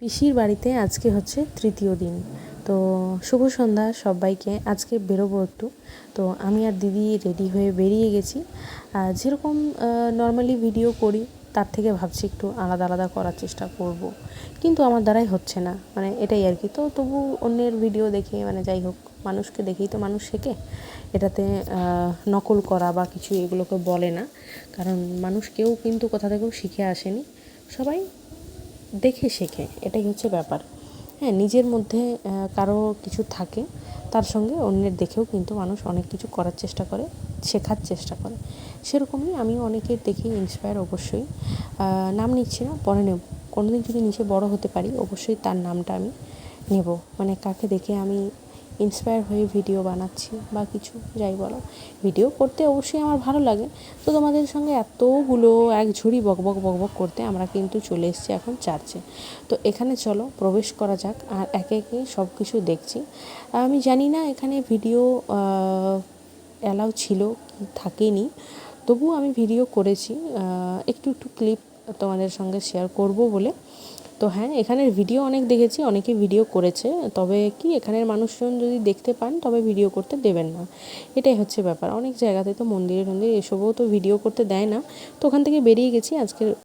পিসির বাড়িতে আজকে হচ্ছে তৃতীয় দিন। তো শুভ সন্ধ্যা সবাইকে। আজকে বেরোবো একটু, তো আমি আর দিদি রেডি হয়ে বেরিয়ে গেছি। যেরকম নর্মালি ভিডিও করি তার থেকে ভাবছি একটু আলাদা আলাদা করার চেষ্টা করব, কিন্তু আমার দ্বারাই হচ্ছে না, মানে এটাই আর কি। তো তবু অন্যের ভিডিও দেখে, মানে যাই হোক, মানুষকে দেখেই তো মানুষ শেখে। এটাতে নকল করা বা কিছু এগুলোকে বলে না, কারণ মানুষ কেউ কিন্তু কোথা থেকেও শিখে আসেনি, সবাই দেখে শেখে, এটাই হচ্ছে ব্যাপার। হ্যাঁ, নিজের মধ্যে কারো কিছু থাকে, তার সঙ্গে অন্যের দেখেও কিন্তু মানুষ অনেক কিছু করার চেষ্টা করে, শেখার চেষ্টা করে। সেরকমই আমিও অনেকের দেখেই ইন্সপায়ার, অবশ্যই। নাম নিচ্ছি না, পরে নেব। কোনোদিন যদি নিচে বড় হতে পারি, অবশ্যই তার নামটা আমি নেব। মানে কাকে দেখে আমি ইন্সপায়ার হয়ে ভিডিও বানাচ্ছি বা কিছু, যাই বলো, ভিডিও করতে অবশ্যই আমার ভালো লাগে। তো তোমাদের সঙ্গে এতগুলো এক ঝুড়ি বকবক বকবক করতে আমরা কিন্তু চলে এসেছি এখন চার্চে। তো এখানে চলো প্রবেশ করা যাক, আর একে একে সব কিছু দেখছি। আমি জানি না এখানে ভিডিও অ্যালাউ ছিল কি থাকেনি, তবুও আমি ভিডিও করেছি, একটু একটু ক্লিপ তোমাদের সঙ্গে শেয়ার করব বলে। তো হ্যাঁ, এখানের ভিডিও অনেক দেখেছি, অনেকে ভিডিও করেছে, তবে কি এখানের মানুষজন যদি দেখতে পান তবে ভিডিও করতে দেবেন না, এটাই হচ্ছে ব্যাপার। অনেক জায়গাতে তো মন্দিরে টন্দিরে এসবও তো ভিডিও করতে দেয় না। তো ওখান থেকে বেরিয়ে গেছি আজকের